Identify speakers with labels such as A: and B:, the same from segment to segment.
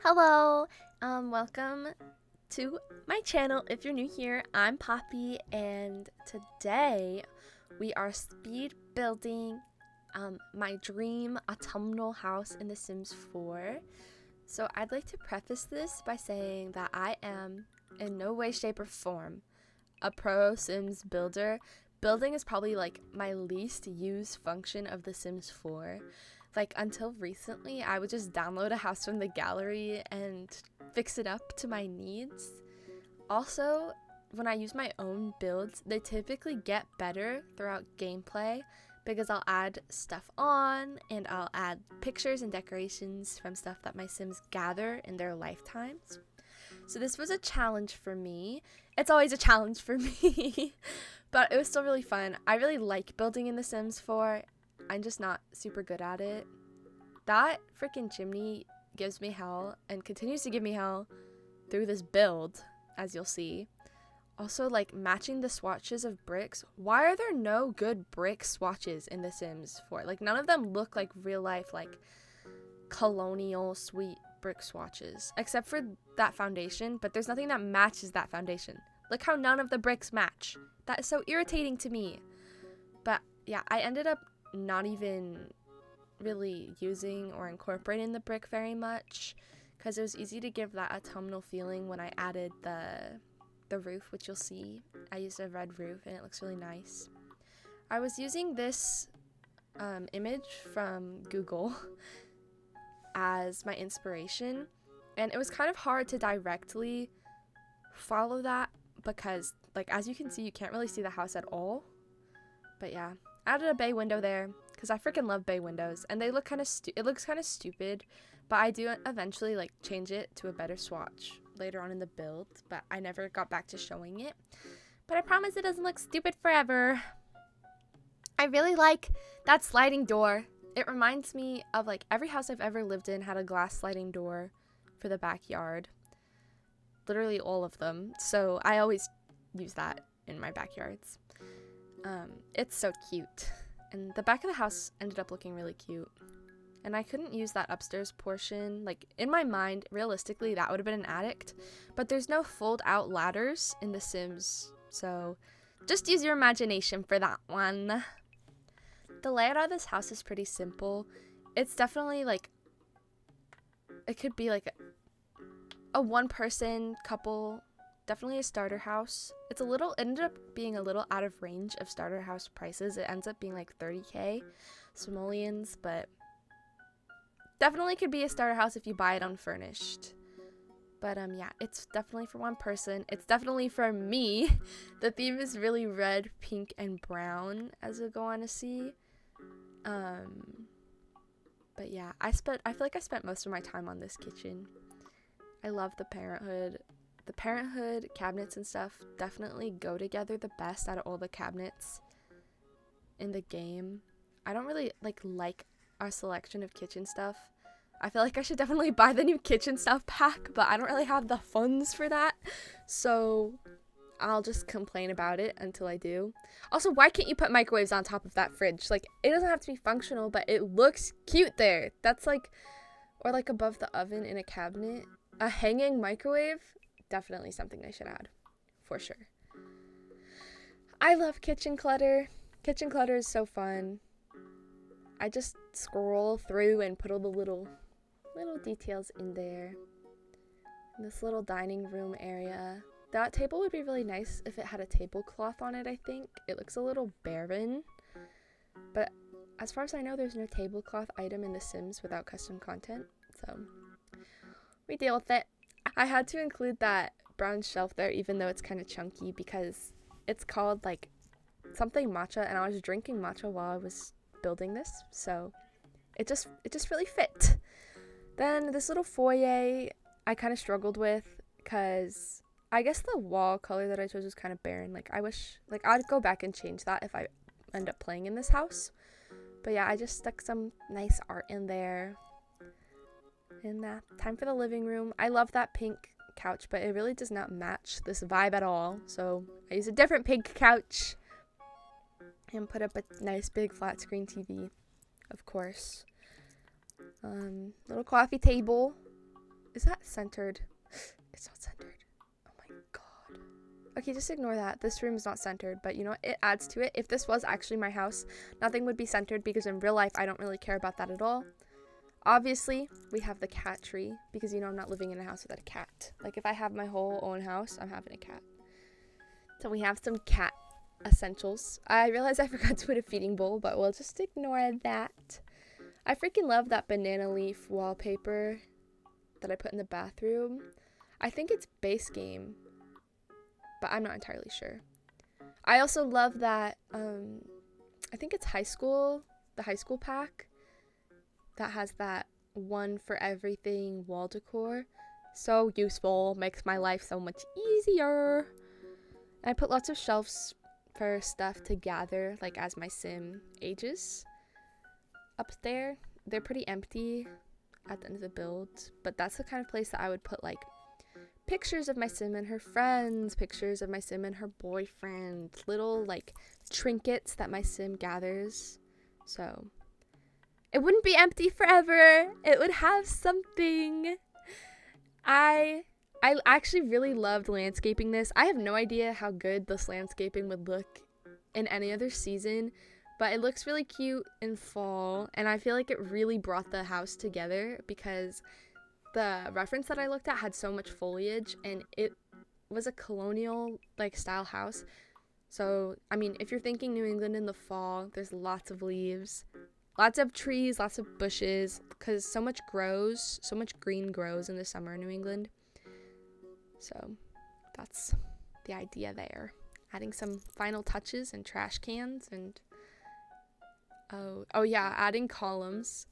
A: Hello, welcome to my channel. If you're new here, I'm Poppy, and today we are speed building my dream autumnal house in The Sims 4. So I'd like to preface this by saying that I am in no way, shape, or form a pro Sims builder. Building is probably like my least used function of The Sims 4. Like, until recently, I would just download a house from the gallery and fix it up to my needs. Also, when I use my own builds, they typically get better throughout gameplay because I'll add stuff on and I'll add pictures and decorations from stuff that my Sims gather in their lifetimes. So this was a challenge for me. It's always a challenge for me, but it was still really fun. I really like building in The Sims 4. I'm just not super good at it. That freaking chimney gives me hell and continues to give me hell through this build, as you'll see. Also, like, matching the swatches of bricks. Why are there no good brick swatches in The Sims 4? Like, none of them look like real life, like, colonial sweet brick swatches. Except for that foundation, but there's nothing that matches that foundation. Look how none of the bricks match. That is so irritating to me. But, yeah, I ended up not even really using or incorporating the brick very much because it was easy to give that autumnal feeling when I added the roof, which you'll see. I used a red roof and it looks really nice. I was using this image from Google as my inspiration, and it was kind of hard to directly follow that because, like, as you can see, you can't really see the house at all. But yeah, added a bay window there because I freaking love bay windows, and they look kind of it looks kind of stupid, but I do eventually like change it to a better swatch later on in the build, but I never got back to showing it. But I promise it doesn't look stupid forever. I really like that sliding door. It reminds me of like every house I've ever lived in had a glass sliding door for the backyard. Literally all of them. So I always use that in my backyards. It's so cute. And the back of the house ended up looking really cute. And I couldn't use that upstairs portion. Like, in my mind, realistically, that would have been an attic. But there's no fold-out ladders in The Sims. So just use your imagination for that one. The layout of this house is pretty simple. It's definitely, like, it could be, like, a one-person couple. Definitely a starter house. It ended up being a little out of range of starter house prices. It ends up being like 30k simoleons, but definitely could be a starter house if you buy it unfurnished. But yeah, it's definitely for one person. It's definitely for me. The theme is really red, pink, and brown, as you'll go on to see. But yeah, I feel like I spent most of my time on this kitchen. I love the parenthood. The parenthood cabinets and stuff definitely go together the best out of all the cabinets in the game. I don't really like our selection of kitchen stuff. I feel like I should definitely buy the new kitchen stuff pack, but I don't really have the funds for that. So I'll just complain about it until I do. Also, why can't you put microwaves on top of that fridge? Like, it doesn't have to be functional, but it looks cute there. That's like, or like above the oven in a cabinet. A hanging microwave? Definitely something they should add, for sure. I love kitchen clutter. Kitchen clutter is so fun. I just scroll through and put all the little details in there. This little dining room area. That table would be really nice if it had a tablecloth on it, I think. It looks a little barren. But as far as I know, there's no tablecloth item in The Sims without custom content. So we deal with it. I had to include that brown shelf there even though it's kind of chunky because it's called like something matcha, and I was drinking matcha while I was building this, so it just really fit. Then this little foyer I kind of struggled with because I guess the wall color that I chose was kind of barren. Like, I wish, like, I'd go back and change that if I end up playing in this house. But yeah, I just stuck some nice art in there. And time for the living room. I love that pink couch, but it really does not match this vibe at all. So I use a different pink couch and put up a nice big flat screen TV, of course. Little coffee table. Is that centered? It's not centered. Oh my god. Okay, just ignore that. This room is not centered, but you know what? It adds to it. If this was actually my house, nothing would be centered because in real life, I don't really care about that at all. Obviously, we have the cat tree because, you know, I'm not living in a house without a cat. Like, if I have my whole own house, I'm having a cat. So we have some cat essentials. I realized I forgot to put a feeding bowl, but we'll just ignore that. I freaking love that banana leaf wallpaper that I put in the bathroom. I think it's base game, but I'm not entirely sure. I also love that, I think it's high school, the high school pack that has that one for everything wall decor. So useful, makes my life so much easier. And I put lots of shelves for stuff to gather, like as my sim ages. Up there, they're pretty empty at the end of the build, but that's the kind of place that I would put like pictures of my sim and her friends, pictures of my sim and her boyfriend, little like trinkets that my sim gathers. So it wouldn't be empty forever. It would have something. I actually really loved landscaping this. I have no idea how good this landscaping would look in any other season, but it looks really cute in fall, and I feel like it really brought the house together because the reference that I looked at had so much foliage, and it was a colonial like style house. So, I mean, if you're thinking New England in the fall, there's lots of leaves, lots of trees, lots of bushes, because so much green grows in the summer in New England. So that's the idea there. Adding some final touches and trash cans and oh yeah, adding columns.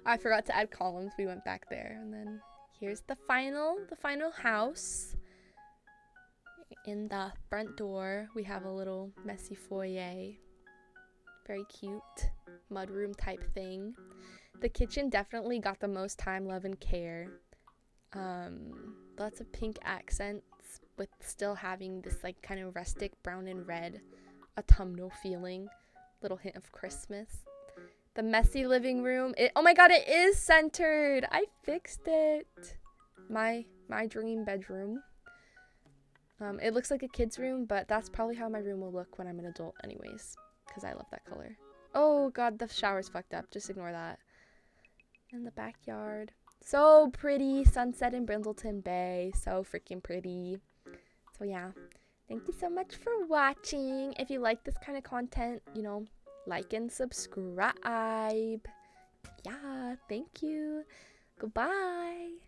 A: I forgot to add columns. We went back there, and then here's the final house. In the front door, we have a little messy foyer. Very cute mudroom type thing. The kitchen definitely got the most time, love, and care. Lots of pink accents with still having this like kind of rustic brown and red autumnal feeling. Little hint of Christmas. The messy living room. Oh my god, it is centered. I fixed it. My dream bedroom. It looks like a kid's room, but that's probably how my room will look when I'm an adult anyways, because I love that color. Oh god, the shower's fucked up. Just ignore that. In the backyard. So pretty. Sunset in Brindleton Bay. So freaking pretty. So yeah. Thank you so much for watching. If you like this kind of content, you know, like and subscribe. Yeah, thank you. Goodbye.